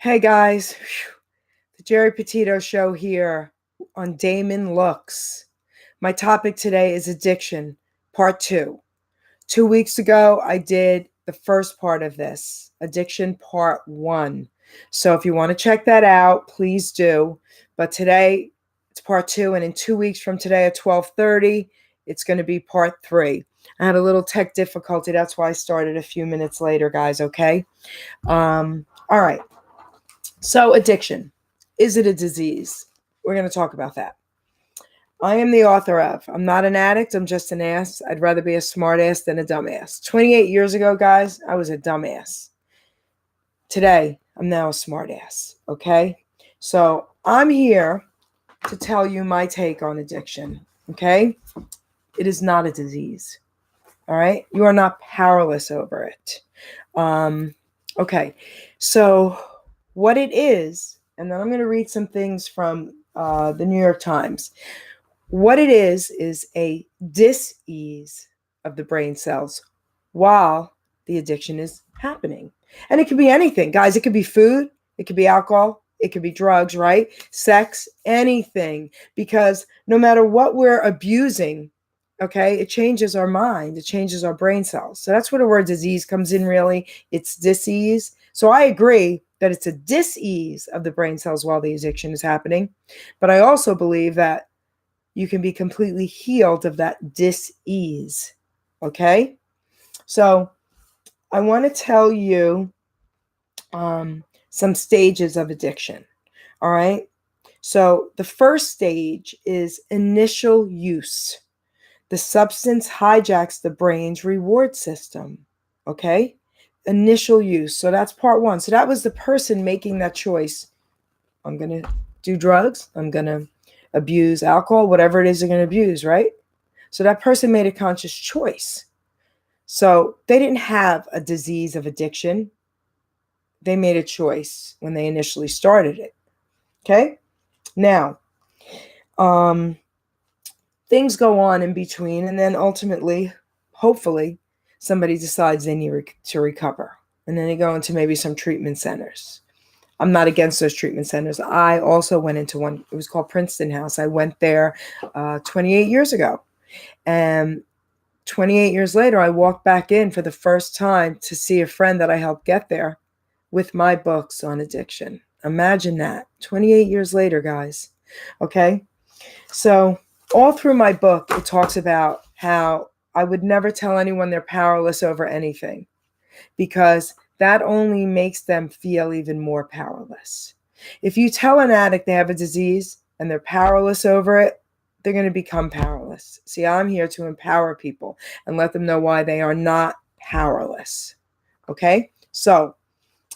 Hey guys, the Geri Petito show here on D.A.M.O.N Looks. My topic today is addiction, part 2. 2 weeks ago, I did the first part of this, addiction part 1. So if you want to check that out, please do. But today, it's part 2, and in 2 weeks from today at 12:30, it's going to be part 3. I had a little tech difficulty. That's why I started a few minutes later, guys, okay? All right. So addiction, is it a disease? We're going to talk about that. I am the author of I'm Not an Addict, I'm Just an Ass. I'd rather be a smart ass than a dumbass. 28 years ago, guys, I was a dumbass. Today, I'm now a smart ass, okay? So I'm here to tell you my take on addiction, okay? It is not a disease, all right? You are not powerless over it. Okay, so what it is, and then I'm going to read some things from the New York Times. What it is a dis-ease of the brain cells while the addiction is happening. And it could be anything, guys. It could be food. It could be alcohol. It could be drugs, right? Sex, anything. Because no matter what we're abusing, okay, it changes our mind. It changes our brain cells. So that's where the word disease comes in, really. It's dis-ease. So I agree that it's a dis-ease of the brain cells while the addiction is happening. But I also believe that you can be completely healed of that dis-ease, okay? So I want to tell you some stages of addiction, all right? So the first stage is initial use. The substance hijacks the brain's reward system, okay? Initial use. So that's part 1. So that was the person making that choice. I'm going to do drugs. I'm going to abuse alcohol, whatever it is they're going to abuse, right? So that person made a conscious choice. So they didn't have a disease of addiction. They made a choice when they initially started it. Okay? Now, things go on in between, and then ultimately, hopefully, somebody decides they need to recover. And then they go into maybe some treatment centers. I'm not against those treatment centers. I also went into one. It was called Princeton House. I went there 28 years ago. And 28 years later, I walked back in for the first time to see a friend that I helped get there with my books on addiction. Imagine that. 28 years later, guys. Okay? So all through my book, it talks about how I would never tell anyone they're powerless over anything, because that only makes them feel even more powerless. If you tell an addict they have a disease and they're powerless over it, they're going to become powerless. See, I'm here to empower people and let them know why they are not powerless. Okay? So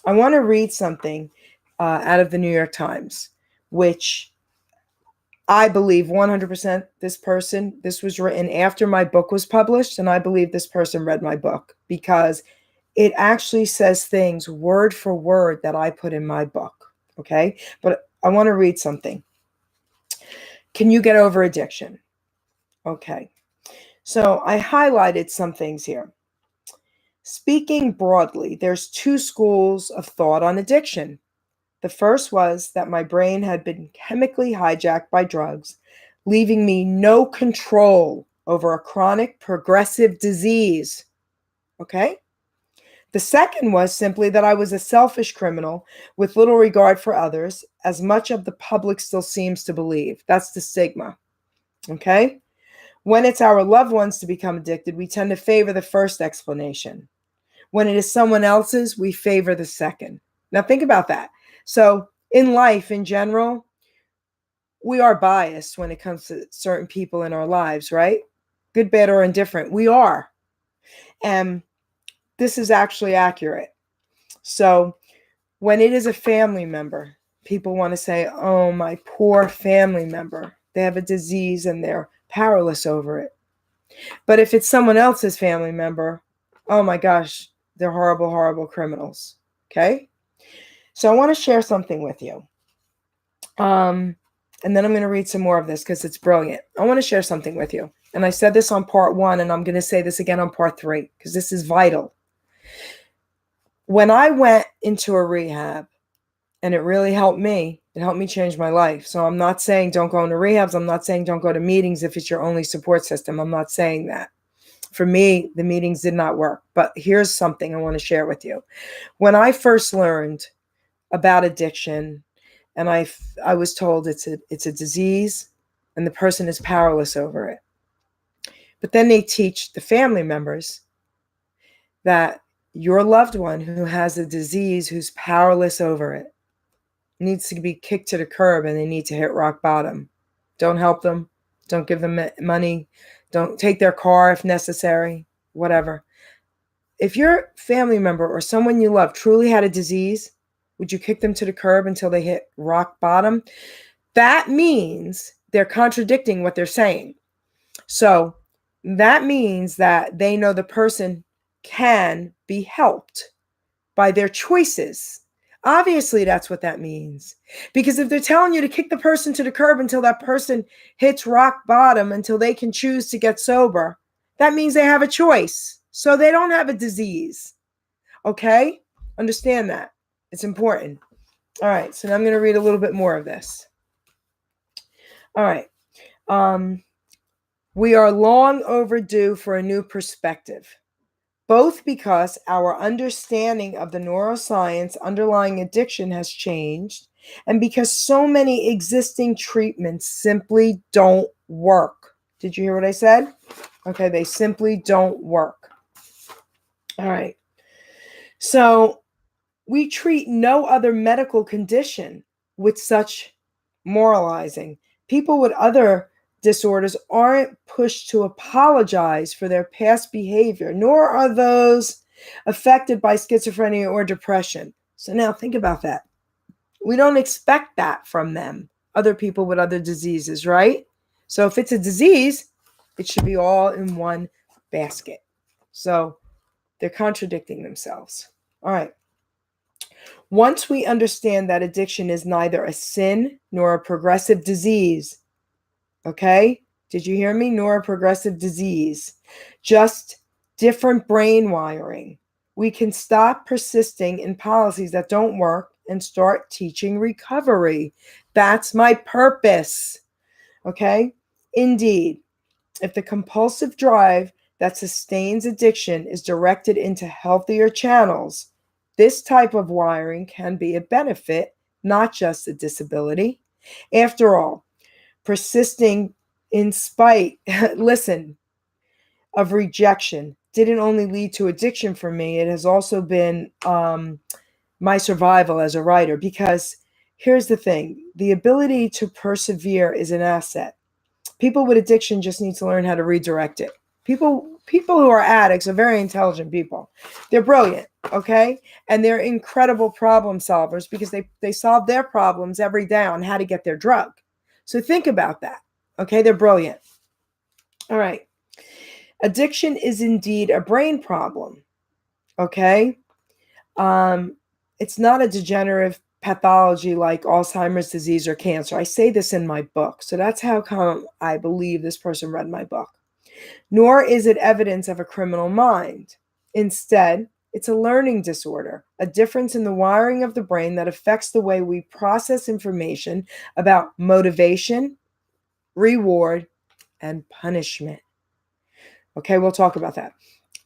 I want to read something out of the New York Times, which I believe 100% this was written after my book was published, and I believe this person read my book because it actually says things word for word that I put in my book, okay? But I want to read something. Can you get over addiction? Okay. So I highlighted some things here. Speaking broadly, there's 2 schools of thought on addiction. The first was that my brain had been chemically hijacked by drugs, leaving me no control over a chronic progressive disease, okay? The second was simply that I was a selfish criminal with little regard for others, as much of the public still seems to believe. That's the stigma, okay? When it's our loved ones to become addicted, we tend to favor the first explanation. When it is someone else's, we favor the second. Now think about that. So in life, in general, we are biased when it comes to certain people in our lives, right? Good, bad, or indifferent. We are. And this is actually accurate. So when it is a family member, people want to say, oh, my poor family member. They have a disease and they're powerless over it. But if it's someone else's family member, oh my gosh, they're horrible, horrible criminals. Okay? So I want to share something with you. And then I'm going to read some more of this because it's brilliant. I want to share something with you. And I said this on part 1, and I'm going to say this again on part 3 because this is vital. When I went into a rehab And it really helped me. It helped me change my life. So I'm not saying don't go into rehabs. I'm not saying don't go to meetings if it's your only support system. I'm not saying that. For me, the meetings did not work. But here's something I want to share with you. When I first learned about addiction, and I was told it's a disease and the person is powerless over it. But then they teach the family members that your loved one who has a disease, who's powerless over it, needs to be kicked to the curb and they need to hit rock bottom. Don't help them. Don't give them money. Don't take their car if necessary, whatever. If your family member or someone you love truly had a disease, would you kick them to the curb until they hit rock bottom? That means they're contradicting what they're saying. So that means that they know the person can be helped by their choices. Obviously, that's what that means. Because if they're telling you to kick the person to the curb until that person hits rock bottom, until they can choose to get sober, that means they have a choice. So they don't have a disease. Okay? Understand that. It's important. All right. So now I'm going to read a little bit more of this. All right. We are long overdue for a new perspective, both because our understanding of the neuroscience underlying addiction has changed and because so many existing treatments simply don't work. Did you hear what I said? Okay, they simply don't work. All right. So we treat no other medical condition with such moralizing. People with other disorders aren't pushed to apologize for their past behavior, nor are those affected by schizophrenia or depression. So now think about that. We don't expect that from them, other people with other diseases, right? So if it's a disease, it should be all in one basket. So they're contradicting themselves. All right. Once we understand that addiction is neither a sin nor a progressive disease, okay? Did you hear me? Nor a progressive disease, just different brain wiring. We can stop persisting in policies that don't work and start teaching recovery. That's my purpose, okay? Indeed, if the compulsive drive that sustains addiction is directed into healthier channels, this type of wiring can be a benefit, not just a disability. After all, persisting in spite, listen, of rejection didn't only lead to addiction for me, it has also been my survival as a writer. Because here's the thing, the ability to persevere is an asset. People with addiction just need to learn how to redirect it. People who are addicts are very intelligent people. They're brilliant, okay? And they're incredible problem solvers because they solve their problems every day on how to get their drug. So think about that, okay? They're brilliant. All right. Addiction is indeed a brain problem, okay? It's not a degenerative pathology like Alzheimer's disease or cancer. I say this in my book, so that's how come I believe this person read my book. Nor is it evidence of a criminal mind. Instead, it's a learning disorder, a difference in the wiring of the brain that affects the way we process information about motivation, reward, and punishment. Okay, we'll talk about that.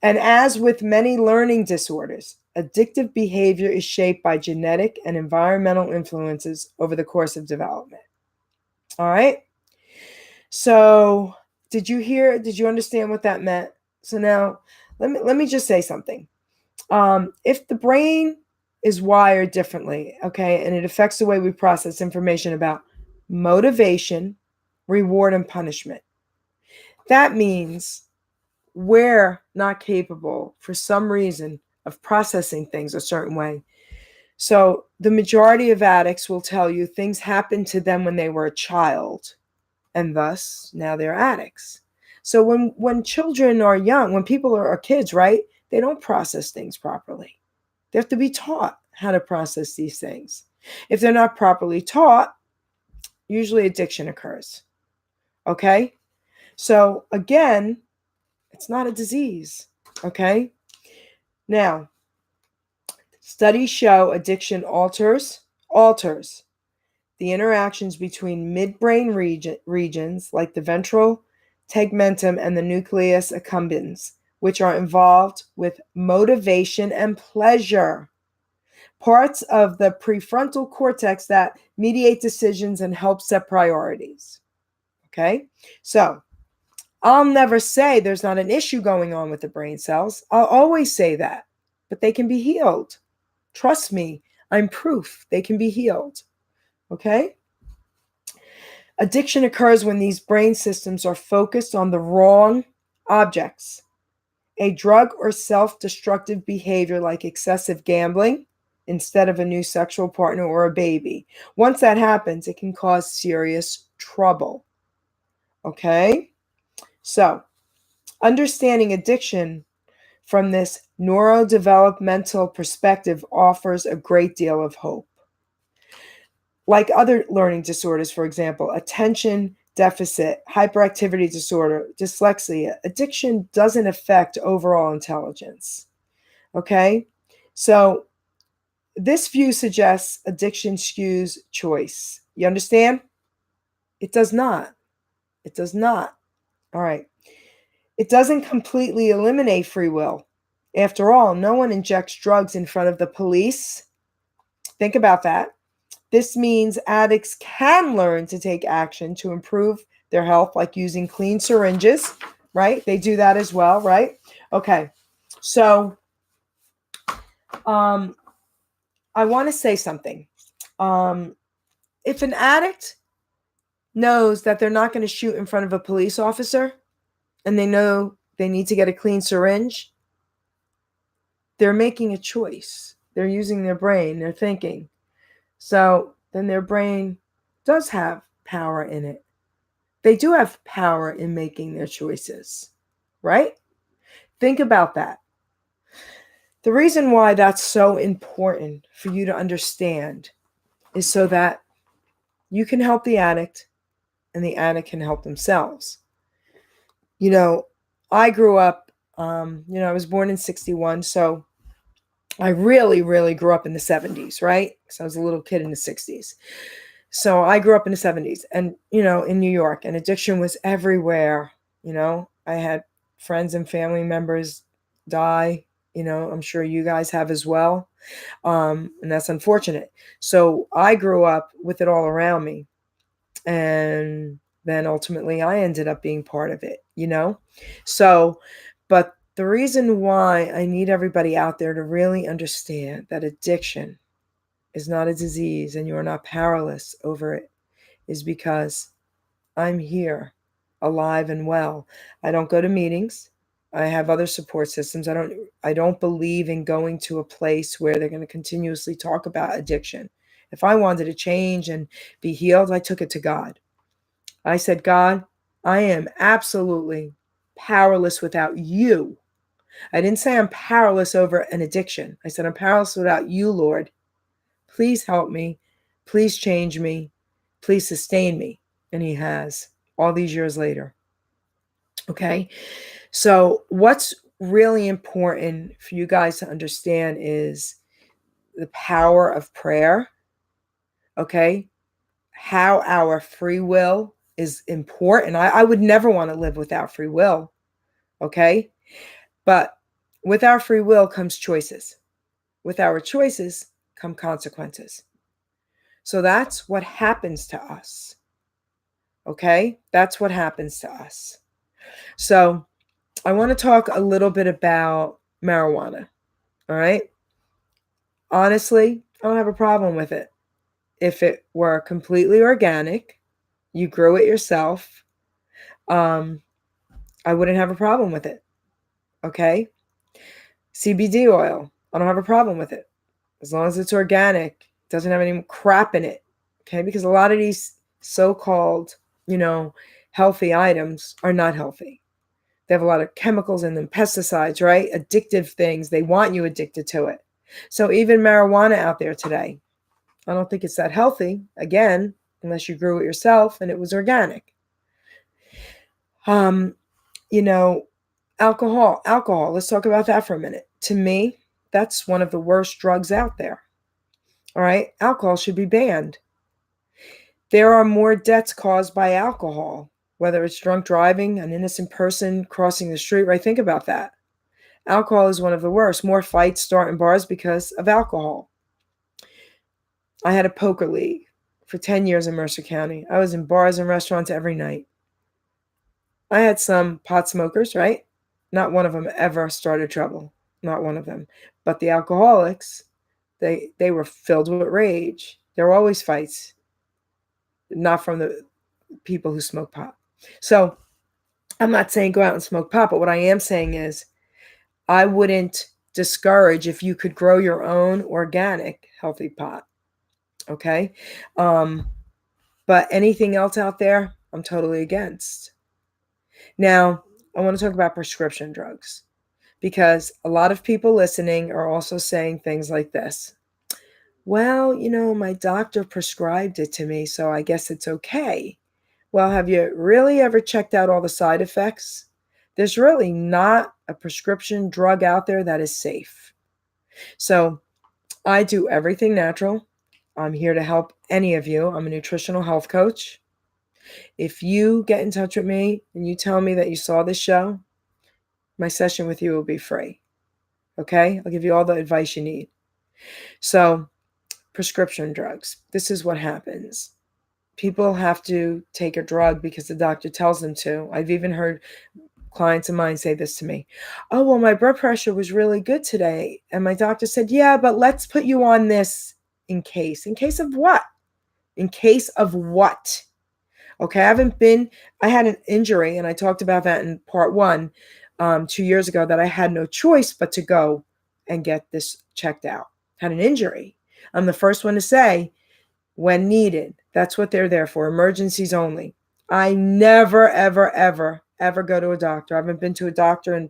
And as with many learning disorders, addictive behavior is shaped by genetic and environmental influences over the course of development. All right. So did you understand what that meant? So now let me just say something. If the brain is wired differently, okay, and it affects the way we process information about motivation, reward, and punishment, that means we're not capable for some reason of processing things a certain way. So the majority of addicts will tell you things happened to them when they were a child, and thus now they're addicts. So when children are young, when people are kids, right, they don't process things properly. They have to be taught how to process these things. If they're not properly taught, usually addiction occurs. Okay? So again, it's not a disease. Okay? Now, studies show addiction alters alters the interactions between midbrain regions like the ventral tegmentum and the nucleus accumbens, which are involved with motivation and pleasure, parts of the prefrontal cortex that mediate decisions and help set priorities. Okay, so I'll never say there's not an issue going on with the brain cells. I'll always say that, but they can be healed. Trust me, I'm proof they can be healed. Okay? Addiction occurs when these brain systems are focused on the wrong objects. A drug or self-destructive behavior like excessive gambling instead of a new sexual partner or a baby. Once that happens, it can cause serious trouble. Okay? So, understanding addiction from this neurodevelopmental perspective offers a great deal of hope. Like other learning disorders, for example, attention deficit, hyperactivity disorder, dyslexia, addiction doesn't affect overall intelligence. Okay? So, this view suggests addiction skews choice. You understand? It does not. It does not. All right. It doesn't completely eliminate free will. After all, no one injects drugs in front of the police. Think about that. This means addicts can learn to take action to improve their health, like using clean syringes, right? They do that as well, right? Okay. So, I want to say something. If an addict knows that they're not going to shoot in front of a police officer and they know they need to get a clean syringe, they're making a choice. They're using their brain, they're thinking. So then their brain does have power in it. They do have power in making their choices, right? Think about that. The reason why that's so important for you to understand is so that you can help the addict and the addict can help themselves. You know, I grew up, I was born in 61, so I really, really grew up in the 70s, right? Because I was a little kid in the 60s. So I grew up in the 70s and, in New York, and addiction was everywhere. I had friends and family members die. I'm sure you guys have as well. And that's unfortunate. So I grew up with it all around me. And then ultimately I ended up being part of it, So, but the reason why I need everybody out there to really understand that addiction is not a disease and you are not powerless over it is because I'm here, alive and well. I don't go to meetings. I have other support systems. I don't believe in going to a place where they're going to continuously talk about addiction. If I wanted to change and be healed, I took it to God. I said, God, I am absolutely powerless without you. I didn't say I'm powerless over an addiction. I said, I'm powerless without you, Lord. Please help me. Please change me. Please sustain me. And he has, all these years later. Okay. So what's really important for you guys to understand is the power of prayer. Okay. How our free will is important. I would never want to live without free will. Okay. But with our free will comes choices. With our choices come consequences. So that's what happens to us. Okay? That's what happens to us. So I want to talk a little bit about marijuana. All right? Honestly, I don't have a problem with it. If it were completely organic, you grew it yourself, I wouldn't have a problem with it. Okay? CBD oil, I don't have a problem with it. As long as it's organic, doesn't have any crap in it. Okay? Because a lot of these so-called, healthy items are not healthy. They have a lot of chemicals in them, pesticides, right? Addictive things. They want you addicted to it. So even marijuana out there today, I don't think it's that healthy, again, unless you grew it yourself and it was organic. Alcohol. Let's talk about that for a minute. To me, that's one of the worst drugs out there. All right, alcohol should be banned. There are more deaths caused by alcohol, whether it's drunk driving, an innocent person crossing the street, right? Think about that. Alcohol is one of the worst. More fights start in bars because of alcohol. I had a poker league for 10 years in Mercer County. I was in bars and restaurants every night. I had some pot smokers, right? Not one of them ever started trouble. Not one of them. But the alcoholics, they were filled with rage. There were always fights, not from the people who smoke pot. So I'm not saying go out and smoke pot, but what I am saying is I wouldn't discourage if you could grow your own organic healthy pot. Okay. Um, but anything else out there, I'm totally against. Now, I want to talk about prescription drugs because a lot of people listening are also saying things like this. Well, my doctor prescribed it to me, so I guess it's okay. Well, have you really ever checked out all the side effects? There's really not a prescription drug out there that is safe. So I do everything natural. I'm here to help any of you. I'm a nutritional health coach. If you get in touch with me and you tell me that you saw this show, my session with you will be free. Okay? I'll give you all the advice you need. So, prescription drugs. This is what happens. People have to take a drug because the doctor tells them to. I've even heard clients of mine say this to me. Oh, well, my blood pressure was really good today. And my doctor said, yeah, but let's put you on this in case. In case of what? In case of what? Okay, I had an injury, and I talked about that in part one 2 years ago, that I had no choice but to go and get this checked out. Had an injury. I'm the first one to say, when needed, that's what they're there for, emergencies only. I never, ever, ever, ever go to a doctor. I haven't been to a doctor in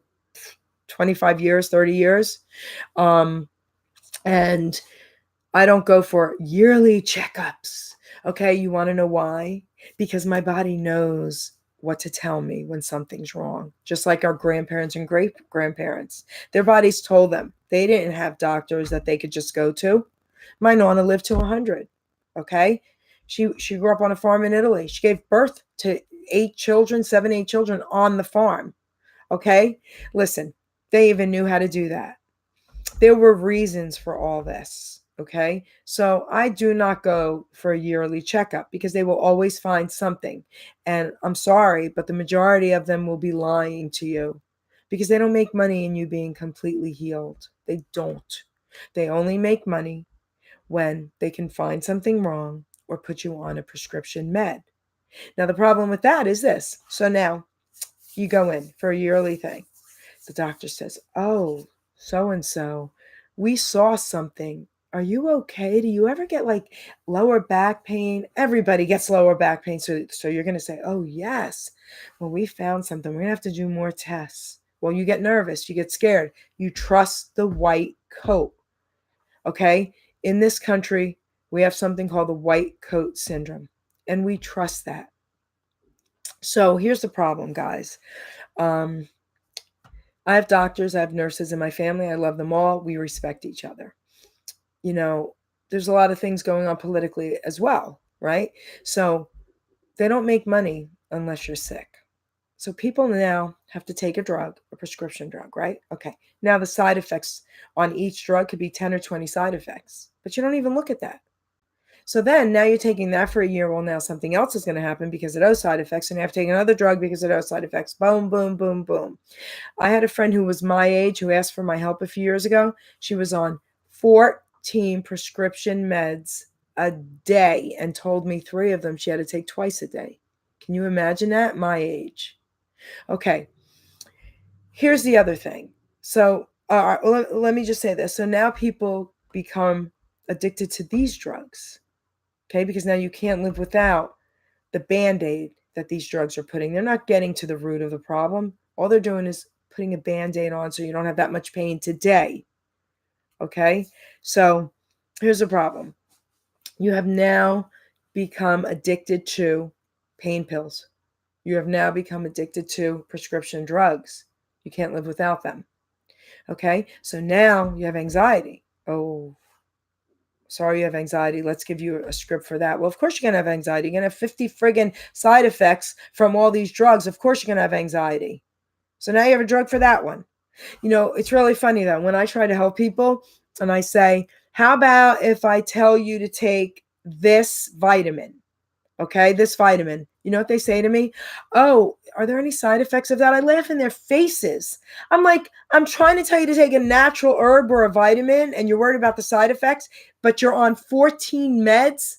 25 years, 30 years. And I don't go for yearly checkups. Okay, you want to know why? Because my body knows what to tell me when something's wrong. Just like our grandparents and great grandparents. Their bodies told them. They didn't have doctors that they could just go to. My nonna lived to 100. Okay? She grew up on a farm in Italy. She gave birth to 7, 8 children on the farm. Okay? Listen, they even knew how to do that. There were reasons for all this. Okay. So I do not go for a yearly checkup because they will always find something. And I'm sorry, but the majority of them will be lying to you because they don't make money in you being completely healed. They don't. They only make money when they can find something wrong or put you on a prescription med. Now, the problem with that is this. So now you go in for a yearly thing. The doctor says, oh, so and so, we saw something. Are you okay? Do you ever get like lower back pain? Everybody gets lower back pain. So you're going to say, oh, yes. Well, we found something. We're going to have to do more tests. Well, you get nervous. You get scared. You trust the white coat. Okay? In this country, we have something called the white coat syndrome, and we trust that. So here's the problem, guys. I have doctors, I have nurses in my family. I love them all. We respect each other. There's a lot of things going on politically as well, right? So they don't make money unless you're sick. So people now have to take a drug, a prescription drug, right? Okay. Now the side effects on each drug could be 10 or 20 side effects, but you don't even look at that. So then now you're taking that for a year. Well, now something else is going to happen because of those side effects, and you have to take another drug because of those side effects. Boom, boom, boom, boom. I had a friend who was my age who asked for my help a few years ago. She was on 14 prescription meds a day and told me 3 of them she had to take twice a day. Can you imagine that? My age. Okay. Here's the other thing. So let me just say this. So now people become addicted to these drugs. Okay. Because now you can't live without the Band-Aid that these drugs are putting. They're not getting to the root of the problem. All they're doing is putting a Band-Aid on so you don't have that much pain today. Okay? So here's the problem. You have now become addicted to pain pills. You have now become addicted to prescription drugs. You can't live without them. Okay? So now you have anxiety. Oh, sorry you have anxiety. Let's give you a script for that. Well, of course you're going to have anxiety. You're going to have 50 friggin' side effects from all these drugs. Of course you're going to have anxiety. So now you have a drug for that one. It's really funny that when I try to help people and I say, how about if I tell you to take this vitamin? Okay, this vitamin. You know what they say to me? Oh, are there any side effects of that? I laugh in their faces. I'm like, I'm trying to tell you to take a natural herb or a vitamin and you're worried about the side effects, but you're on 14 meds.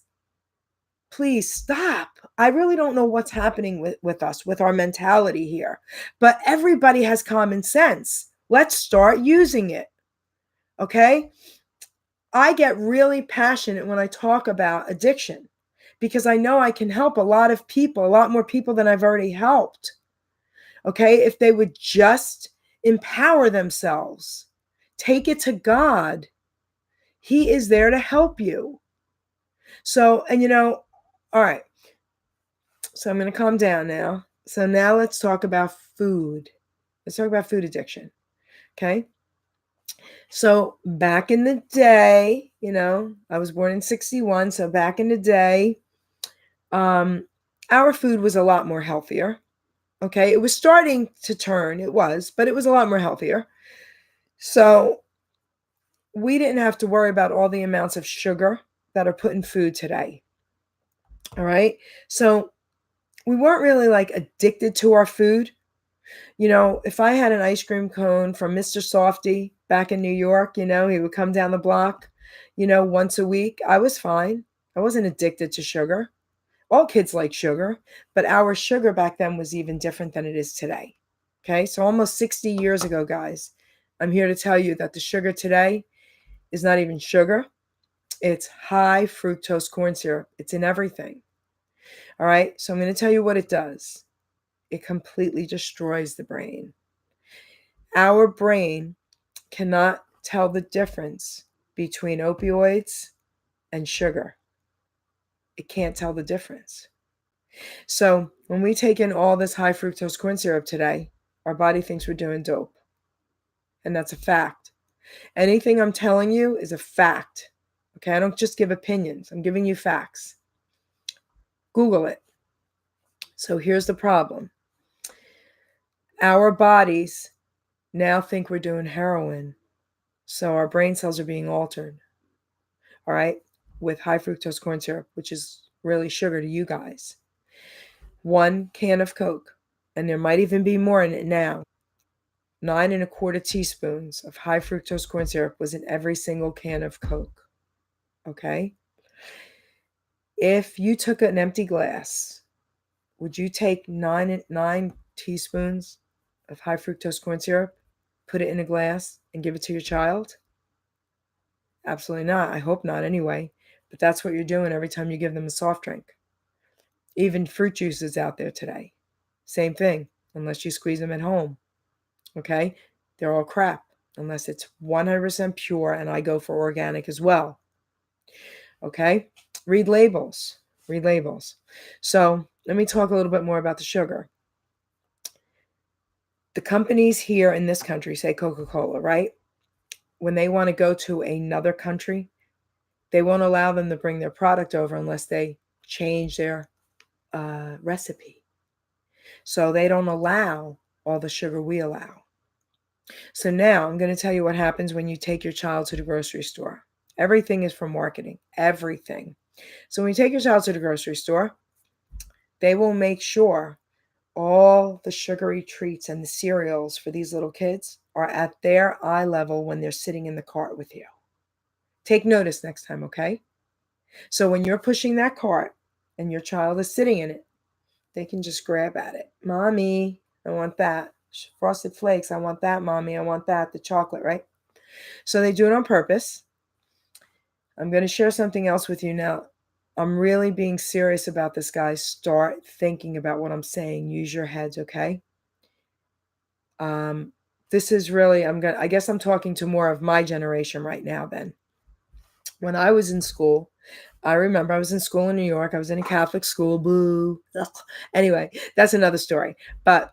Please stop. I really don't know what's happening with us, with our mentality here. But everybody has common sense. Let's start using it. Okay? I get really passionate when I talk about addiction because I know I can help a lot of people, a lot more people than I've already helped. Okay? If they would just empower themselves, take it to God. He is there to help you. So, all right. So I'm going to calm down now. So now let's talk about food. Let's talk about food addiction. Okay? So back in the day, I was born in 61. So back in the day, our food was a lot more healthier. Okay? It was starting to turn. It was, but it was a lot more healthier. So we didn't have to worry about all the amounts of sugar that are put in food today. All right? So we weren't really like addicted to our food. If I had an ice cream cone from Mr. Softy back in New York, he would come down the block, once a week, I was fine. I wasn't addicted to sugar. All kids like sugar, but our sugar back then was even different than it is today. Okay, so almost 60 years ago, guys, I'm here to tell you that the sugar today is not even sugar. It's high fructose corn syrup. It's in everything. All right, so I'm going to tell you what it does. It completely destroys the brain. Our brain cannot tell the difference between opioids and sugar. It can't tell the difference. So when we take in all this high fructose corn syrup today, our body thinks we're doing dope. And that's a fact. Anything I'm telling you is a fact. Okay, I don't just give opinions. I'm giving you facts. Google it. So here's the problem. Our bodies now think we're doing heroin. So our brain cells are being altered. All right, with high fructose corn syrup, which is really sugar to you guys. 1 can of Coke, and there might even be more in it now. 9¼ teaspoons of high fructose corn syrup was in every single can of Coke. Okay? If you took an empty glass, would you take nine teaspoons of high fructose corn syrup, put it in a glass, and give it to your child? Absolutely not. I hope not anyway. But that's what you're doing every time you give them a soft drink. Even fruit juices out there today. Same thing, unless you squeeze them at home. Okay? They're all crap, unless it's 100% pure, and I go for organic as well. Okay? Read labels. Read labels. So let me talk a little bit more about the sugar. The companies here in this country, say Coca-Cola, right? When they want to go to another country, they won't allow them to bring their product over unless they change their recipe. So they don't allow all the sugar we allow. So now I'm going to tell you what happens when you take your child to the grocery store. Everything is for marketing. Everything. So when you take your child to the grocery store, they will make sure all the sugary treats and the cereals for these little kids are at their eye level when they're sitting in the cart with you. Take notice next time, okay? So when you're pushing that cart and your child is sitting in it, they can just grab at it. Mommy, I want that. Frosted Flakes, I want that, Mommy. I want that. The chocolate, right? So they do it on purpose. I'm going to share something else with you now. I'm really being serious about this, guys. Start thinking about what I'm saying. Use your heads, okay? This is really, I guess I'm talking to more of my generation right now then. When I was in school, I remember I was in school in New York. I was in a Catholic school. Boo. Ugh. Anyway, that's another story. But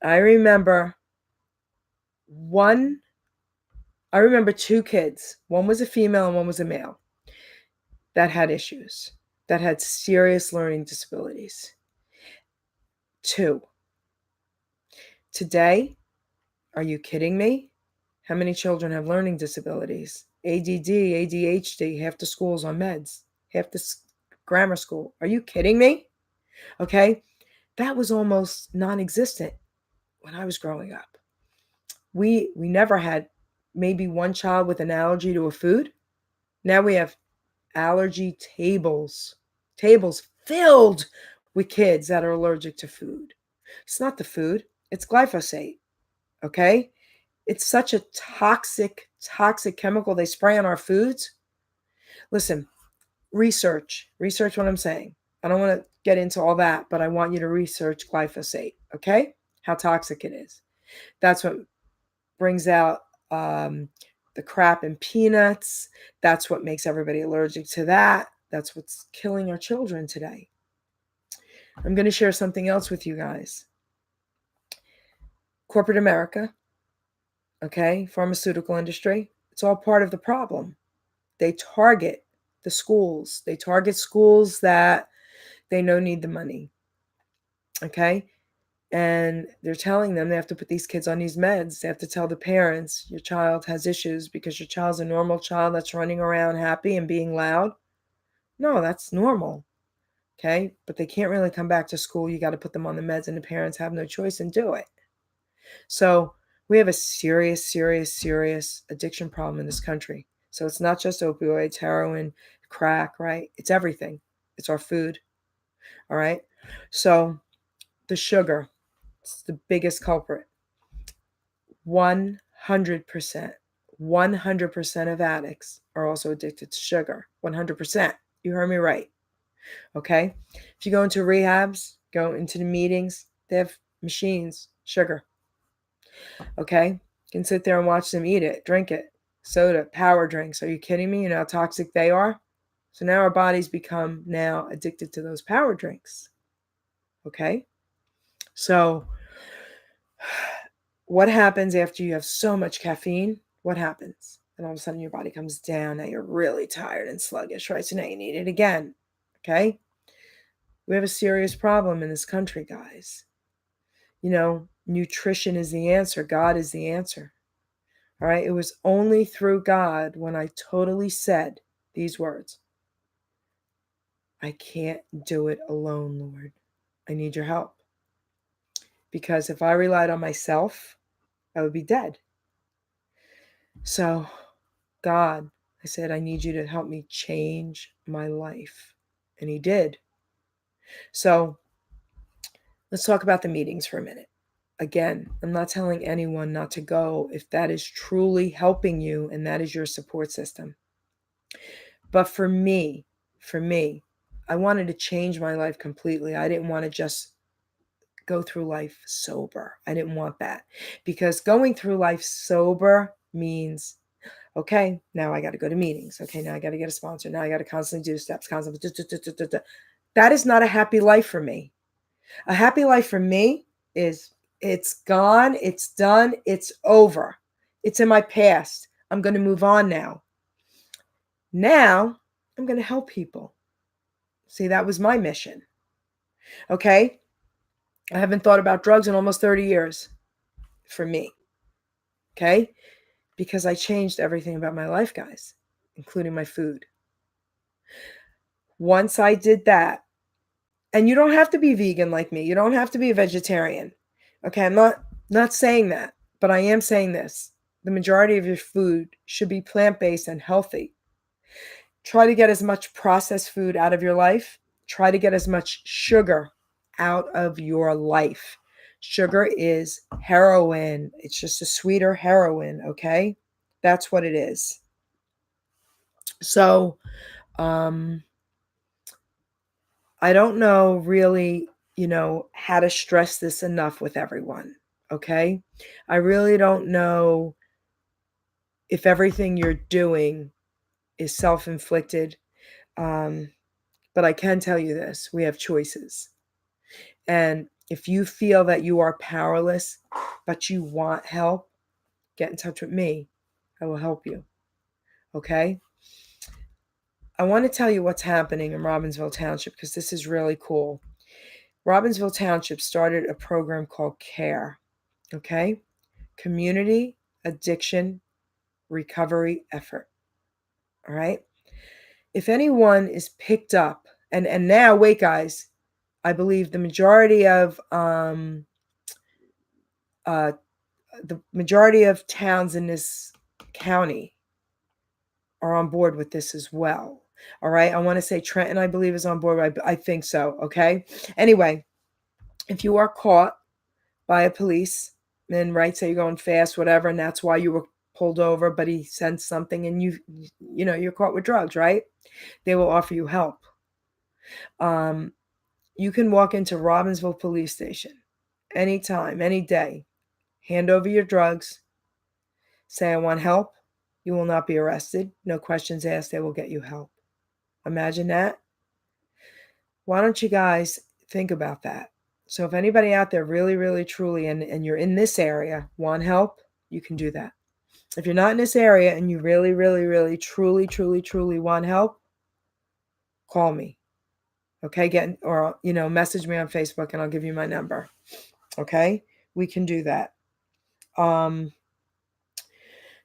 I remember two kids. One was a female and one was a male. that had issues, that had serious learning disabilities. 2. Today, are you kidding me? How many children have learning disabilities? ADD, ADHD, half the school's on meds, half the grammar school. Are you kidding me? Okay, that was almost non-existent when I was growing up. We never had maybe one child with an allergy to a food. Now we have allergy tables filled with kids that are allergic to food. It's not the food, it's glyphosate. Okay? It's such a toxic chemical they spray on our foods. Listen, research what I'm saying. I don't want to get into all that, but I want you to research glyphosate, okay? How toxic it is. That's what brings out the crap in peanuts. That's what makes everybody allergic to that. That's what's killing our children today. I'm going to share something else with you guys. Corporate America, okay, pharmaceutical industry, it's all part of the problem. They target the schools. They target schools that they know need the money, okay? And they're telling them they have to put these kids on these meds. They have to tell the parents, your child has issues because your child's a normal child that's running around happy and being loud. No, that's normal, okay? But they can't really come back to school. You got to put them on the meds, and the parents have no choice and do it. So we have a serious addiction problem in this country. So it's not just opioids, heroin, crack, right? It's everything. It's our food, all right? So the sugar, it's the biggest culprit. 100%, 100% of addicts are also addicted to sugar. 100%. You heard me right. Okay? If you go into rehabs, go into the meetings, they have machines, sugar. Okay? You can sit there and watch them eat it, drink it. Soda, power drinks. Are you kidding me? You know how toxic they are? So now our bodies become now addicted to those power drinks. Okay? So what happens after you have so much caffeine? What happens? And all of a sudden your body comes down. Now you're really tired and sluggish, right? So now you need it again. Okay? We have a serious problem in this country, guys. You know, nutrition is the answer. God is the answer. All right? It was only through God when I totally said these words. I can't do it alone, Lord. I need your help. Because if I relied on myself, I would be dead. So, God, I said, I need you to help me change my life. And he did. So, let's talk about the meetings for a minute. Again, I'm not telling anyone not to go if that is truly helping you and that is your support system. But for me, I wanted to change my life completely. I didn't want to just go through life sober. I didn't want that. Because going through life sober means, okay, now I got to go to meetings. Okay, now I got to get a sponsor. Now I got to constantly do steps, constantly. That is not a happy life for me. A happy life for me is it's gone, it's done, it's over. It's in my past. I'm going to move on now. Now I'm going to help people. See, that was my mission. Okay? I haven't thought about drugs in almost 30 years for me. Okay? Because I changed everything about my life, guys, including my food. Once I did that, and you don't have to be vegan like me. You don't have to be a vegetarian. Okay, I'm not saying that, but I am saying this. The majority of your food should be plant-based and healthy. Try to get as much processed food out of your life. Try to get as much sugar out of your life. Sugar is heroin. It's just a sweeter heroin, okay? That's what it is. So, I don't know really, how to stress this enough with everyone, okay? I really don't know if everything you're doing is self-inflicted, but I can tell you this, we have choices. And if you feel that you are powerless, but you want help, get in touch with me. I will help you, okay? I want to tell you what's happening in Robbinsville Township because this is really cool. Robbinsville Township started a program called CARE, okay? Community Addiction Recovery Effort, all right? If anyone is picked up, and now, wait, guys, I believe the majority of towns in this county are on board with this as well. All right. I want to say Trenton, I believe, is on board. I think so. Okay. Anyway, if you are caught by a policeman, right, say you're going fast, whatever, and that's why you were pulled over, but he sensed something and you're caught with drugs, right? They will offer you help. You can walk into Robbinsville Police Station anytime, any day, hand over your drugs, say, I want help. You will not be arrested. No questions asked. They will get you help. Imagine that. Why don't you guys think about that? So if anybody out there really, really, truly, and you're in this area, want help, you can do that. If you're not in this area and you really, really, really, truly, truly, truly want help, call me. Okay, message me on Facebook and I'll give you my number. Okay, we can do that.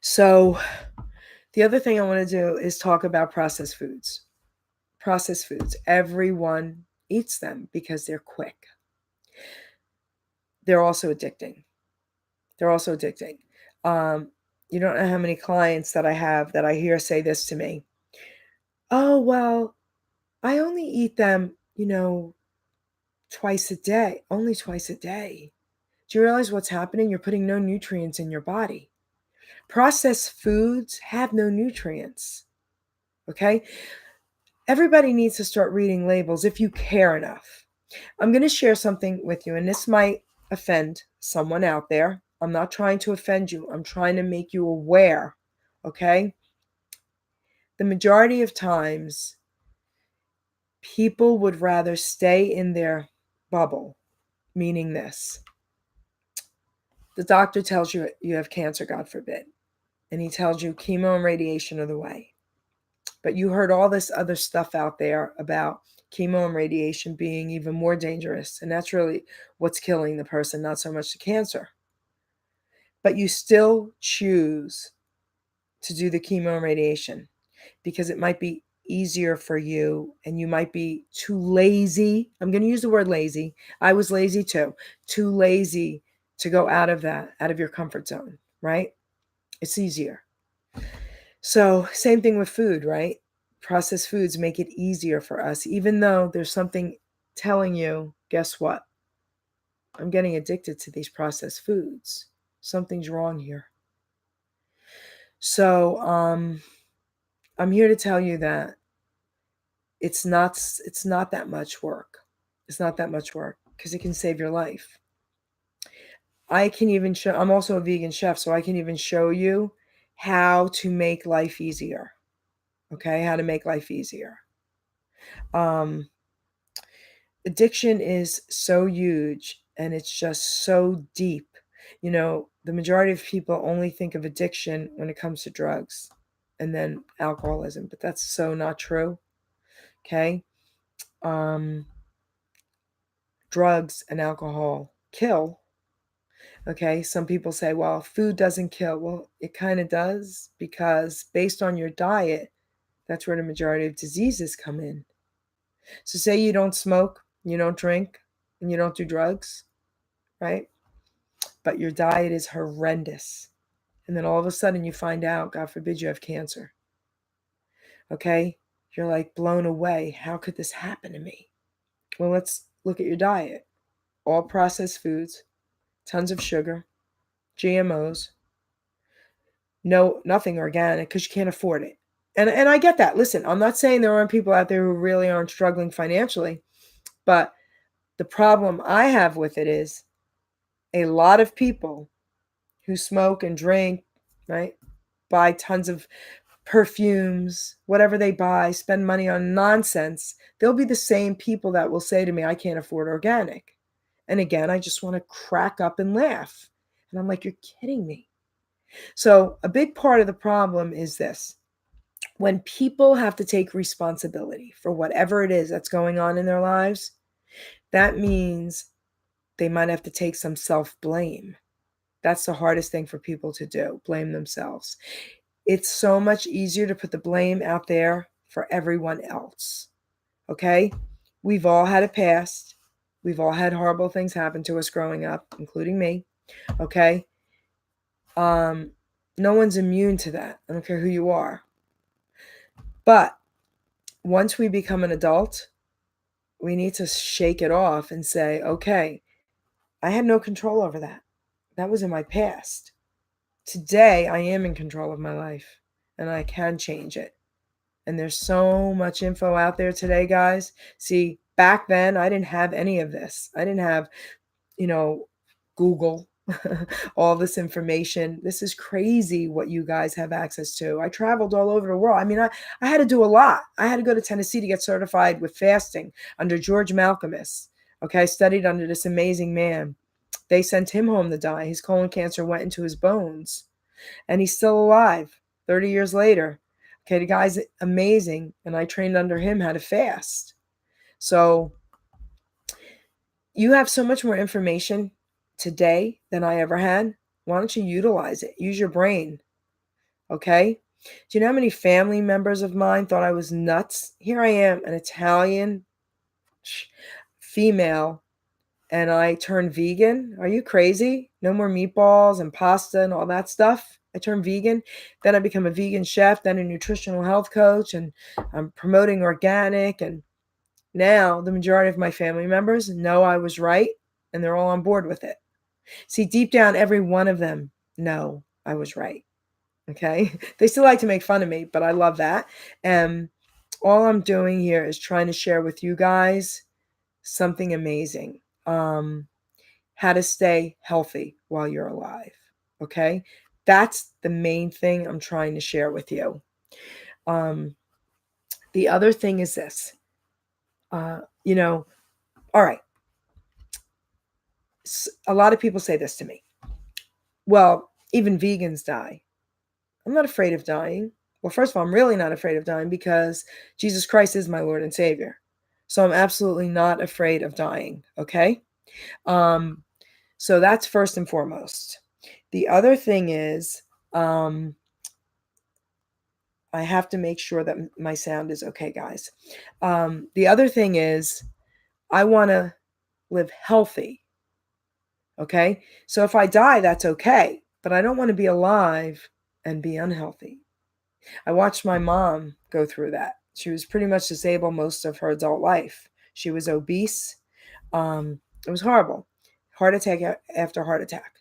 So the other thing I want to do is talk about processed foods. Processed foods. Everyone eats them because they're quick. They're also addicting. You don't know how many clients that I have that I hear say this to me. Oh, well, I only eat them, twice a day. Only twice a day. Do you realize what's happening? You're putting no nutrients in your body. Processed foods have no nutrients. Okay? Everybody needs to start reading labels if you care enough. I'm going to share something with you, and this might offend someone out there. I'm not trying to offend you. I'm trying to make you aware, okay? The majority of times, people would rather stay in their bubble, meaning this. The doctor tells you you have cancer, God forbid, and he tells you chemo and radiation are the way. But you heard all this other stuff out there about chemo and radiation being even more dangerous. And that's really what's killing the person, not so much the cancer. But you still choose to do the chemo and radiation because it might be easier for you and you might be too lazy. I'm going to use the word lazy. I was lazy too. Too lazy to go out of your comfort zone, right? It's easier. So same thing with food, right? Processed foods make it easier for us, even though there's something telling you, guess what? I'm getting addicted to these processed foods. Something's wrong here. So I'm here to tell you that it's not that much work. It's not that much work because it can save your life. I can even show, I'm also a vegan chef, so I can even show you how to make life easier. Okay, how to make life easier. Addiction is so huge and it's just so deep. The majority of people only think of addiction when it comes to drugs and then alcoholism, but that's so not true. Okay. Drugs and alcohol kill. Okay. Some people say, well, food doesn't kill. Well, it kind of does because based on your diet, that's where the majority of diseases come in. So say you don't smoke, you don't drink, and you don't do drugs, right? But your diet is horrendous. And then all of a sudden you find out, God forbid, you have cancer. Okay? You're like blown away. How could this happen to me? Well, let's look at your diet. All processed foods, tons of sugar, GMOs, nothing organic because you can't afford it. And I get that. Listen, I'm not saying there aren't people out there who really aren't struggling financially, but the problem I have with it is a lot of people who smoke and drink, right, buy tons of perfumes, whatever they buy, spend money on nonsense, they'll be the same people that will say to me, I can't afford organic. And again, I just want to crack up and laugh. And I'm like, you're kidding me. So a big part of the problem is this. When people have to take responsibility for whatever it is that's going on in their lives, that means they might have to take some self-blame. That's the hardest thing for people to do, blame themselves. It's so much easier to put the blame out there for everyone else. Okay? We've all had a past. We've all had horrible things happen to us growing up, including me. Okay? No one's immune to that. I don't care who you are. But once we become an adult, we need to shake it off and say, okay, I had no control over that. That was in my past. Today, I am in control of my life and I can change it. And there's so much info out there today, guys. See, back then, I didn't have any of this. I didn't have, Google, all this information. This is crazy what you guys have access to. I traveled all over the world. I mean, I had to do a lot. I had to go to Tennessee to get certified with fasting under George Malcolmus. Okay, I studied under this amazing man. They sent him home to die. His colon cancer went into his bones, and he's still alive 30 years later. Okay, the guy's amazing, and I trained under him how to fast. So you have so much more information today than I ever had. Why don't you utilize it? Use your brain. Okay? Do you know how many family members of mine thought I was nuts? Here I am, an Italian female, and I turned vegan. Are you crazy? No more meatballs and pasta and all that stuff. I turned vegan. Then I become a vegan chef, then a nutritional health coach, and I'm promoting organic. And now the majority of my family members know I was right, and they're all on board with it. See, deep down, every one of them know I was right. Okay? They still like to make fun of me, but I love that. And all I'm doing here is trying to share with you guys something amazing. How to stay healthy while you're alive. Okay? That's the main thing I'm trying to share with you. The other thing is this. All right. A lot of people say this to me. Well, even vegans die. I'm not afraid of dying. Well, first of all, I'm really not afraid of dying because Jesus Christ is my Lord and Savior. So I'm absolutely not afraid of dying. Okay? So that's first and foremost. The other thing is, I have to make sure that my sound is okay, guys. The other thing is, I want to live healthy. Okay? So if I die, that's okay. But I don't want to be alive and be unhealthy. I watched my mom go through that. She was pretty much disabled most of her adult life. She was obese. It was horrible. Heart attack after heart attack.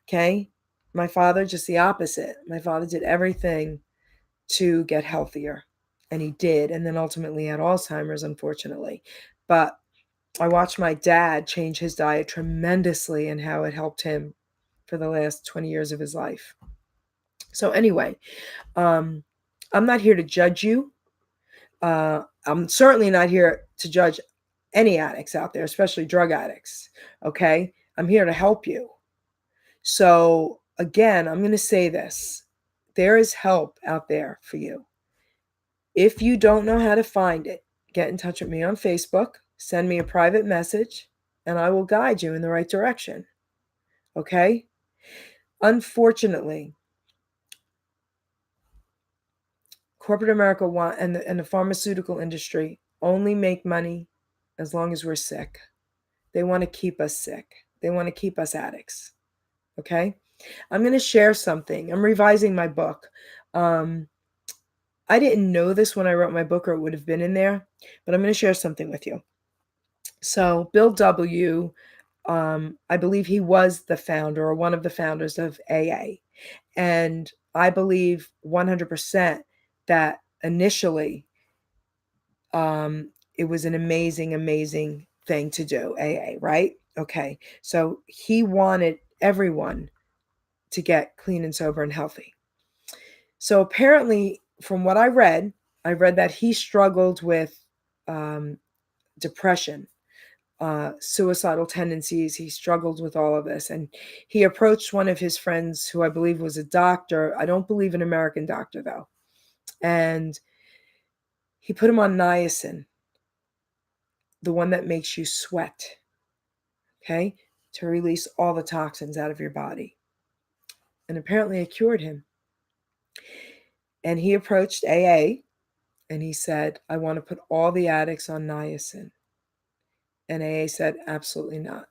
Okay? My father, just the opposite. My father did everything to get healthier, and he did. And then ultimately had Alzheimer's, unfortunately. But I watched my dad change his diet tremendously and how it helped him for the last 20 years of his life. So anyway, I'm not here to judge you. I'm certainly not here to judge any addicts out there, especially drug addicts. Okay? I'm here to help you. So again, I'm going to say this. There is help out there for you. If you don't know how to find it, get in touch with me on Facebook, send me a private message, and I will guide you in the right direction. Okay? Unfortunately, corporate America and the pharmaceutical industry only make money as long as we're sick. They want to keep us sick. They want to keep us addicts. Okay? I'm going to share something. I'm revising my book. I didn't know this when I wrote my book, or it would have been in there, but I'm going to share something with you. So Bill W., I believe he was the founder or one of the founders of AA. And I believe 100% that initially it was an amazing, amazing thing to do, AA, right? Okay. So he wanted everyone to get clean and sober and healthy. So apparently, from what I read that he struggled with depression, suicidal tendencies. He struggled with all of this. And he approached one of his friends, who I believe was a doctor. I don't believe an American doctor, though. And he put him on niacin, the one that makes you sweat, okay, to release all the toxins out of your body. And apparently it cured him. And he approached AA and he said, I want to put all the addicts on niacin. And AA said, absolutely not.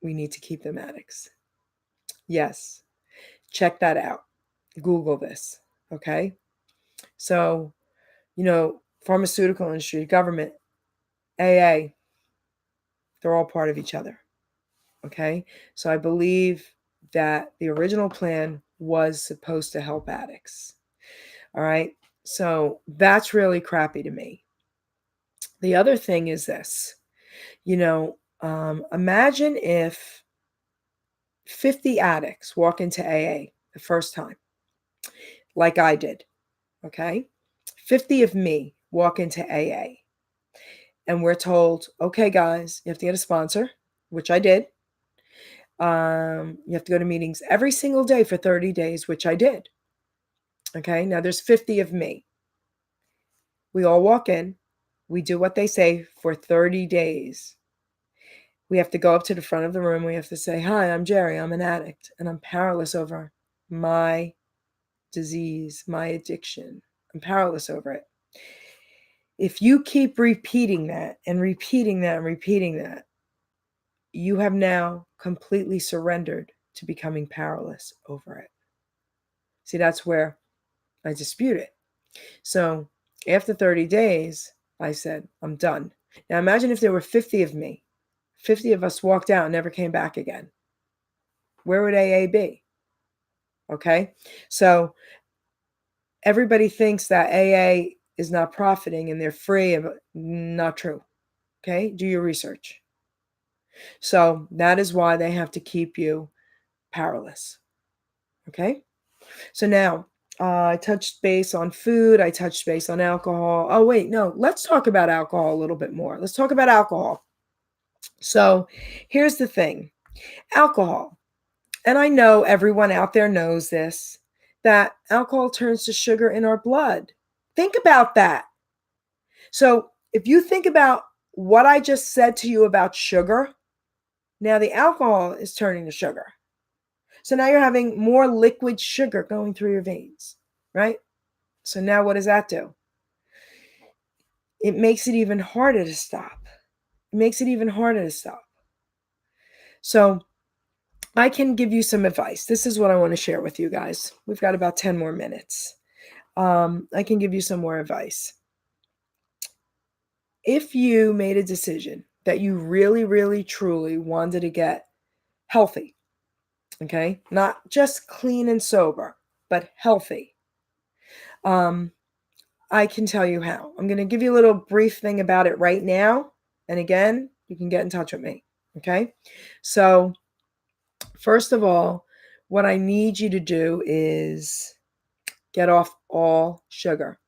We need to keep them addicts. Yes, check that out. Google this, okay? So, pharmaceutical industry, government, AA, they're all part of each other, okay? So I believe that the original plan was supposed to help addicts, all right? So that's really crappy to me. The other thing is this, imagine if 50 addicts walk into AA the first time, like I did, okay? 50 of me walk into AA, and we're told, okay, guys, you have to get a sponsor, which I did. You have to go to meetings every single day for 30 days, which I did. Okay, now there's 50 of me. We all walk in, we do what they say for 30 days. We have to go up to the front of the room. We have to say, hi, I'm Geri. I'm an addict, and I'm powerless over my disease, my addiction. I'm powerless over it. If you keep repeating that and repeating that and repeating that, you have now completely surrendered to becoming powerless over it. See, that's where I dispute it. So after 30 days, I said, I'm done. Now imagine if there were 50 of me. 50 of us walked out and never came back again. Where would AA be? Okay? So everybody thinks that AA is not profiting and they're free. Not true. Okay? Do your research. So that is why they have to keep you powerless. Okay? So now, I touched base on food. I touched base on alcohol. Oh, wait, no. Let's talk about alcohol a little bit more. Let's talk about alcohol. So here's the thing. Alcohol. And I know everyone out there knows this, that alcohol turns to sugar in our blood. Think about that. So if you think about what I just said to you about sugar, now the alcohol is turning to sugar. So now you're having more liquid sugar going through your veins, right? So now what does that do? It makes it even harder to stop. It makes it even harder to stop. So I can give you some advice. This is what I want to share with you guys. We've got about 10 more minutes. I can give you some more advice. If you made a decision that you really, really, truly wanted to get healthy, okay, not just clean and sober, but healthy, I can tell you how. I'm going to give you a little brief thing about it right now. And again, you can get in touch with me. Okay. So, first of all, what I need you to do is get off all sugar.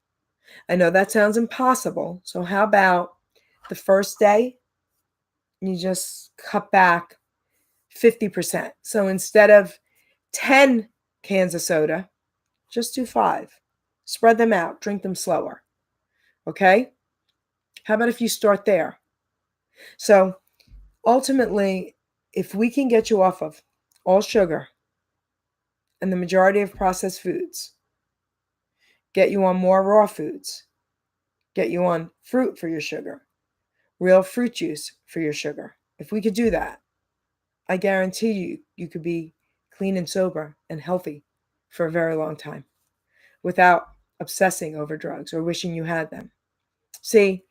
I know that sounds impossible. So, how about the first day, you just cut back 50%. So, instead of 10 cans of soda, just do 5. Spread them out, drink them slower. Okay. How about if you start there? So ultimately, if we can get you off of all sugar and the majority of processed foods, get you on more raw foods, get you on fruit for your sugar, real fruit juice for your sugar. If we could do that, I guarantee you could be clean and sober and healthy for a very long time without obsessing over drugs or wishing you had them. See,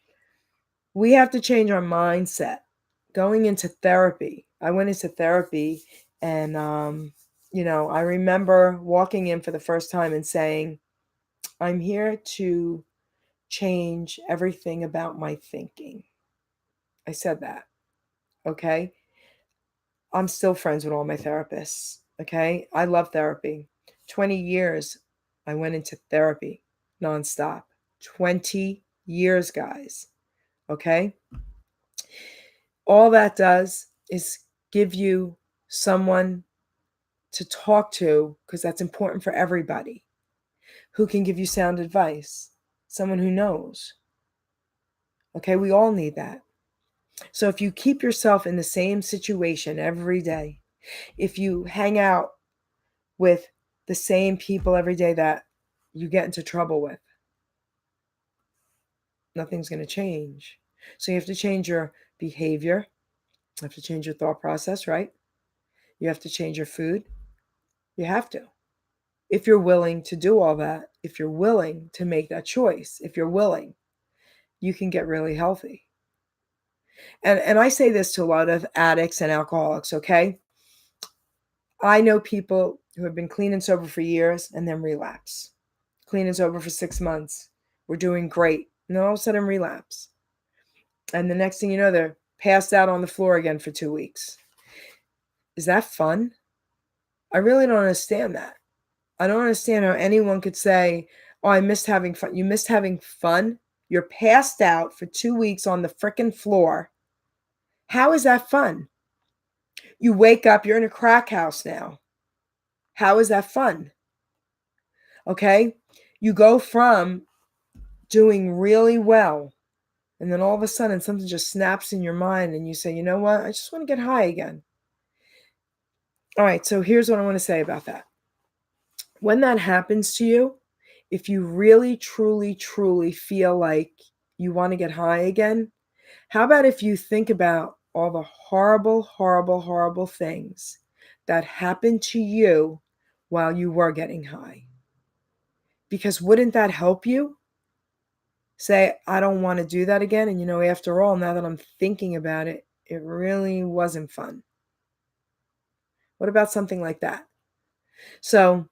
we have to change our mindset. Going into therapy, I went into therapy and, I remember walking in for the first time and saying, I'm here to change everything about my thinking. I said that. Okay. I'm still friends with all my therapists. Okay. I love therapy. 20 years I went into therapy nonstop. 20 years, guys. Okay. All that does is give you someone to talk to, because that's important for everybody, who can give you sound advice, someone who knows. Okay, we all need that. So if you keep yourself in the same situation every day, if you hang out with the same people every day that you get into trouble with, nothing's going to change. So you have to change your behavior. You have to change your thought process, right? You have to change your food. You have to. If you're willing to do all that, if you're willing to make that choice, if you're willing, you can get really healthy. And I say this to a lot of addicts and alcoholics, okay? I know people who have been clean and sober for years and then relapse. Clean and sober for 6 months. We're doing great. And then all of a sudden relapse. And the next thing you know, they're passed out on the floor again for 2 weeks. Is that fun? I really don't understand that. I don't understand how anyone could say, oh, I missed having fun. You missed having fun? You're passed out for 2 weeks on the frickin' floor. How is that fun? You wake up, you're in a crack house now. How is that fun? Okay? You go from doing really well, and then all of a sudden something just snaps in your mind and you say, you know what? I just want to get high again. All right, so here's what I want to say about that. When that happens to you, if you really, truly, truly feel like you want to get high again, how about if you think about all the horrible, horrible, horrible things that happened to you while you were getting high? Because wouldn't that help you? Say, I don't want to do that again. And after all, now that I'm thinking about it, it really wasn't fun. What about something like that? So,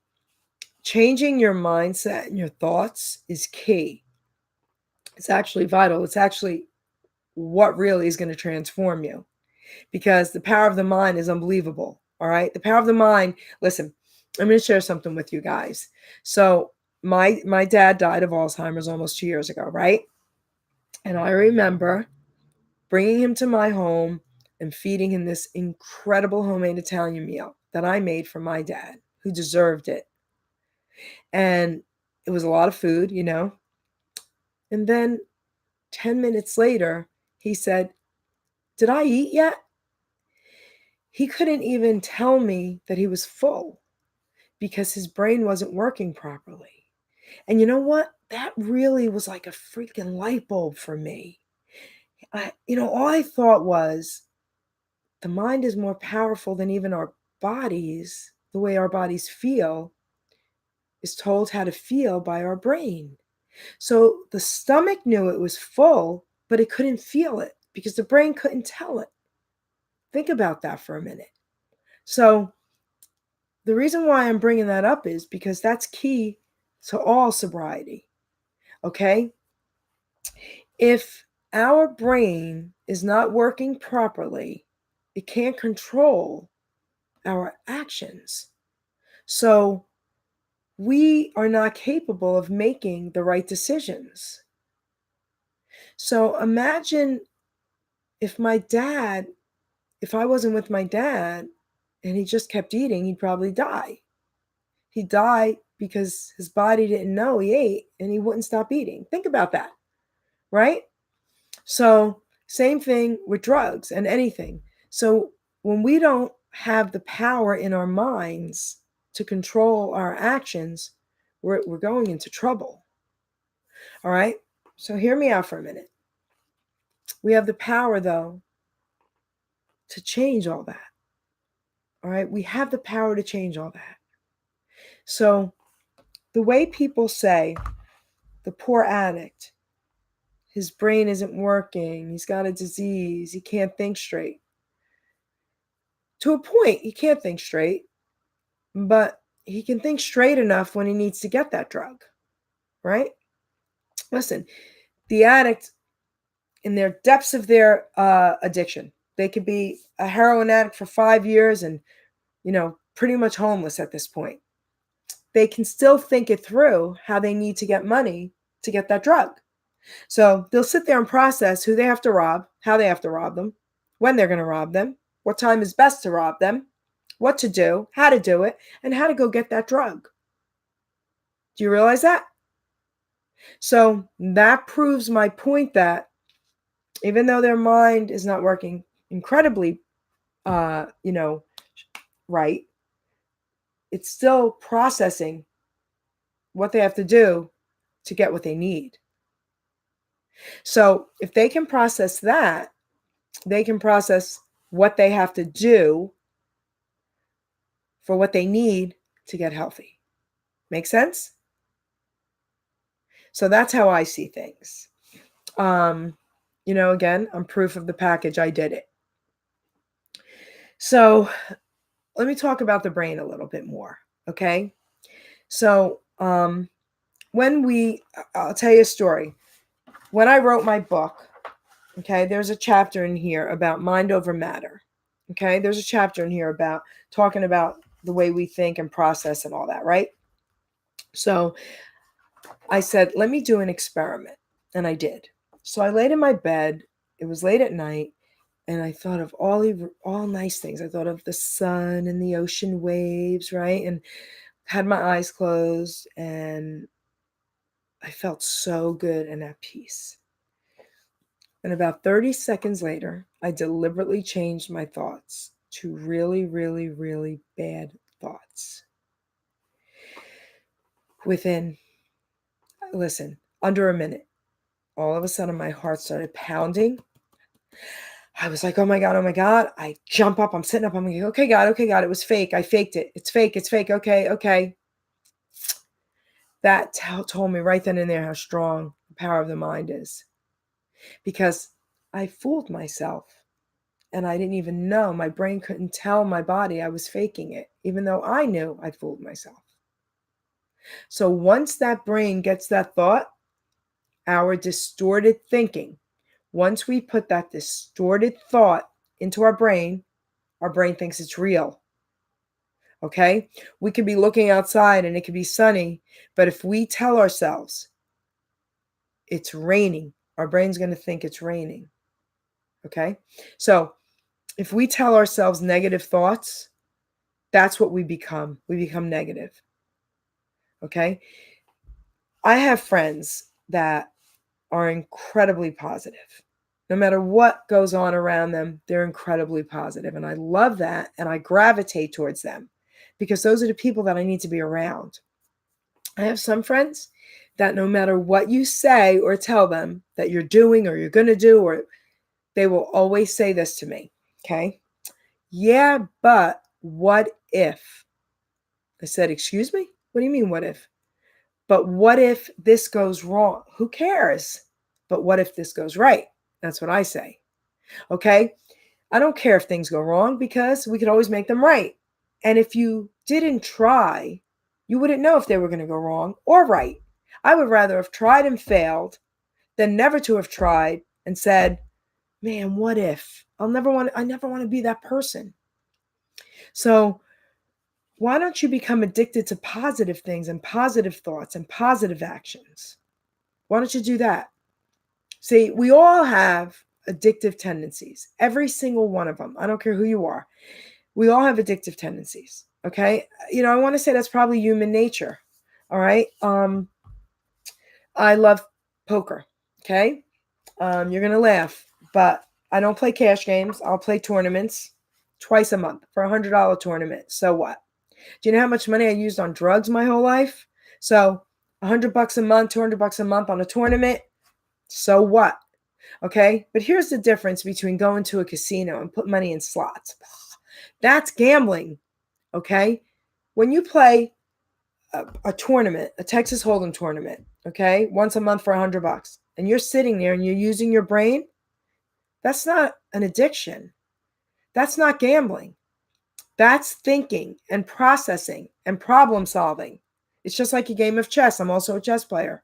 changing your mindset and your thoughts is key. It's actually vital. It's actually what really is going to transform you, because the power of the mind is unbelievable. All right. The power of the mind. Listen, I'm going to share something with you guys. So my dad died of Alzheimer's almost 2 years ago. Right. And I remember bringing him to my home and feeding him this incredible homemade Italian meal that I made for my dad, who deserved it. And it was a lot of food. And then 10 minutes later, he said, did I eat yet? He couldn't even tell me that he was full because his brain wasn't working properly. And you know what? That really was like a freaking light bulb for me. All I thought was the mind is more powerful than even our bodies. The way our bodies feel is told how to feel by our brain. So the stomach knew it was full, but it couldn't feel it because the brain couldn't tell it. Think about that for a minute. So the reason why I'm bringing that up is because that's key to all sobriety. Okay? If our brain is not working properly, it can't control our actions. So we are not capable of making the right decisions. So imagine if I wasn't with my dad and he just kept eating, he'd probably die. He'd die because his body didn't know he ate and he wouldn't stop eating. Think about that, right? So same thing with drugs and anything. So when we don't have the power in our minds to control our actions, we're going into trouble. All right? So hear me out for a minute. We have the power, though, to change all that. All right? We have the power to change all that. So the way people say, the poor addict, his brain isn't working, he's got a disease, he can't think straight. To a point, he can't think straight, but he can think straight enough when he needs to get that drug, right? Listen, the addict, in their depths of their addiction, they could be a heroin addict for 5 years and, pretty much homeless at this point. They can still think it through how they need to get money to get that drug. So they'll sit there and process who they have to rob, how they have to rob them, when they're going to rob them, what time is best to rob them, what to do, how to do it, and how to go get that drug. Do you realize that? So that proves my point that even though their mind is not working incredibly, you know, right, it's still processing what they have to do to get what they need. So if they can process that, they can process what they have to do for what they need to get healthy. Make sense? So that's how I see things. Again, I'm proof of the package. I did it. So let me talk about the brain a little bit more. Okay. So I'll tell you a story. When I wrote my book, okay, there's a chapter in here about mind over matter. Okay. There's a chapter in here about talking about the way we think and process and all that, right? So I said, let me do an experiment. And I did. So I laid in my bed. It was late at night. And I thought of all nice things. I thought of the sun and the ocean waves, right? And had my eyes closed. And I felt so good and at peace. And about 30 seconds later, I deliberately changed my thoughts to really, really, really bad thoughts. Under a minute, all of a sudden my heart started pounding. I was like, oh my God, oh my God. I jump up, I'm sitting up, I'm like, okay, God, it was fake. I faked it. It's fake, okay. That told me right then and there how strong the power of the mind is. Because I fooled myself and I didn't even know. My brain couldn't tell my body I was faking it, even though I knew I'd fooled myself. So once that brain gets that thought, our distorted thinking, once we put that distorted thought into our brain thinks it's real. Okay? We could be looking outside and it could be sunny, but if we tell ourselves it's raining, our brain's going to think it's raining. Okay? So if we tell ourselves negative thoughts, that's what we become. We become negative. Okay? I have friends that are incredibly positive. No matter what goes on around them, they're incredibly positive. And I love that. And I gravitate towards them because those are the people that I need to be around. I have some friends that no matter what you say or tell them that you're doing or you're going to do, or they will always say this to me. Okay. Yeah, but what if? I said, excuse me? What do you mean, what if? But what if this goes wrong? Who cares? But what if this goes right? That's what I say. Okay. I don't care if things go wrong because we could always make them right. And if you didn't try, you wouldn't know if they were going to go wrong or right. I would rather have tried and failed than never to have tried and said, man, what if? I never want to be that person. So why don't you become addicted to positive things and positive thoughts and positive actions? Why don't you do that? See, we all have addictive tendencies, every single one of them. I don't care who you are. We all have addictive tendencies. Okay. I want to say that's probably human nature. All right. I love poker. Okay. You're going to laugh, but I don't play cash games. I'll play tournaments twice a month for $100 tournament. So what? Do you know how much money I used on drugs my whole life? So $100 a month, $200 a month on a tournament. So what? Okay. But here's the difference between going to a casino and put money in slots. That's gambling. Okay. When you play a tournament, a Texas Hold'em tournament, okay, once a month for $100, and you're sitting there and you're using your brain, that's not an addiction. That's not gambling. That's thinking and processing and problem solving. It's just like a game of chess. I'm also a chess player.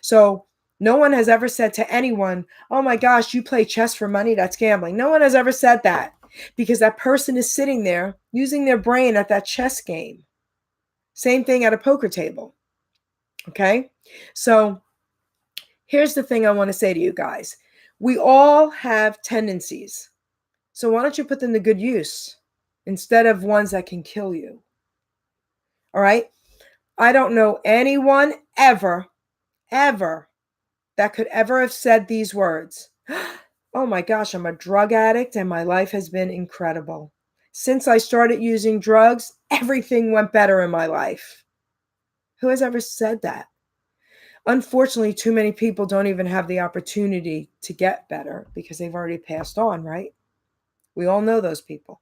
So no one has ever said to anyone, oh my gosh, you play chess for money? That's gambling. No one has ever said that because that person is sitting there using their brain at that chess game. Same thing at a poker table. Okay. So here's the thing I want to say to you guys. We all have tendencies. So why don't you put them to good use instead of ones that can kill you? All right. I don't know anyone ever, ever, that could ever have said these words. Oh my gosh, I'm a drug addict and my life has been incredible. Since I started using drugs, everything went better in my life. Who has ever said that? Unfortunately, too many people don't even have the opportunity to get better because they've already passed on, right? We all know those people.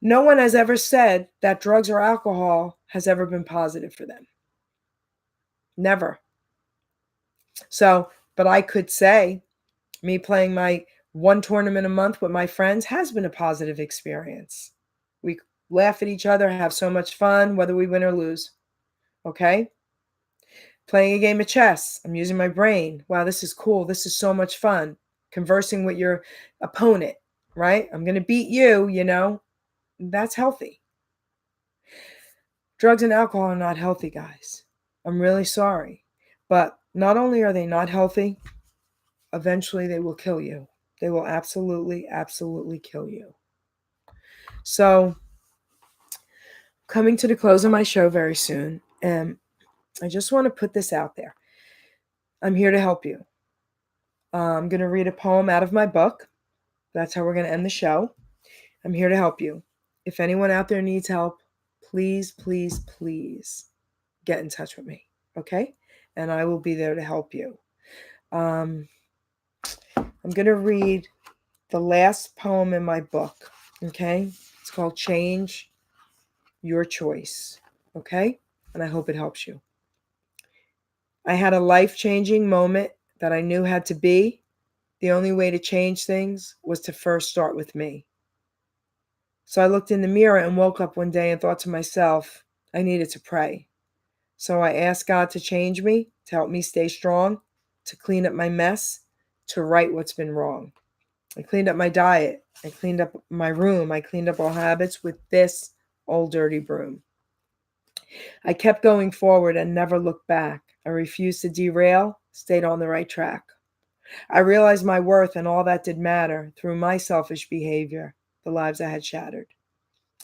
No one has ever said that drugs or alcohol has ever been positive for them. Never. So, but I could say me playing my one tournament a month with my friends has been a positive experience. We laugh at each other, have so much fun, whether we win or lose. Okay? Playing a game of chess. I'm using my brain. Wow, this is cool. This is so much fun. Conversing with your opponent, right? I'm going to beat you, you know. That's healthy. Drugs and alcohol are not healthy, guys. I'm really sorry. But not only are they not healthy, eventually they will kill you. They will absolutely, absolutely kill you. So, coming to the close of my show very soon, and I just want to put this out there. I'm here to help you. I'm going to read a poem out of my book. That's how we're going to end the show. I'm here to help you. If anyone out there needs help, please, please, please get in touch with me. Okay? And I will be there to help you. I'm going to read the last poem in my book. Okay? It's called Change Your Choice. Okay? And I hope it helps you. I had a life-changing moment that I knew had to be. The only way to change things was to first start with me. So I looked in the mirror and woke up one day and thought to myself, I needed to pray. So I asked God to change me, to help me stay strong, to clean up my mess, to right what's been wrong. I cleaned up my diet. I cleaned up my room. I cleaned up all habits with this old dirty broom. I kept going forward and never looked back. I refused to derail, stayed on the right track. I realized my worth and all that did matter through my selfish behavior, the lives I had shattered.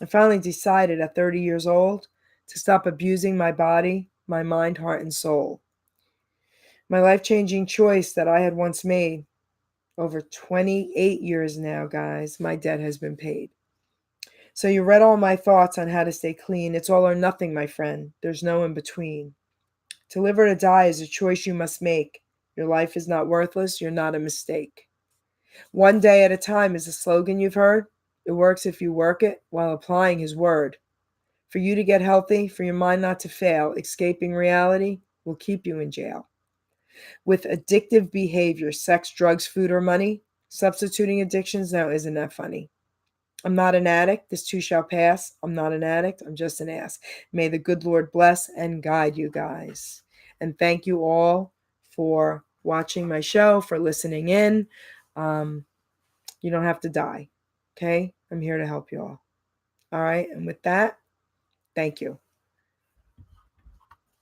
I finally decided at 30 years old to stop abusing my body, my mind, heart, and soul. My life-changing choice that I had once made, over 28 years now, guys, my debt has been paid. So you read all my thoughts on how to stay clean. It's all or nothing, my friend. There's no in between. To live or to die is a choice you must make. Your life is not worthless. You're not a mistake. One day at a time is a slogan you've heard. It works if you work it while applying his word. For you to get healthy, for your mind not to fail, escaping reality will keep you in jail. With addictive behavior, sex, drugs, food, or money, substituting addictions, now isn't that funny? I'm not an addict. This too shall pass. I'm not an addict. I'm just an ass. May the good Lord bless and guide you guys. And thank you all for watching my show, for listening in. You don't have to die. Okay? I'm here to help you all. All right. And with that, thank you.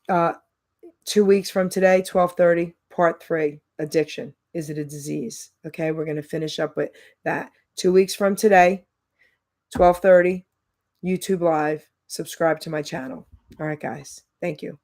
2 weeks from today, 12:30, part 3, addiction. Is it a disease? Okay, we're going to finish up with that. 2 weeks from today, 12:30, YouTube Live. Subscribe to my channel. All right, guys. Thank you.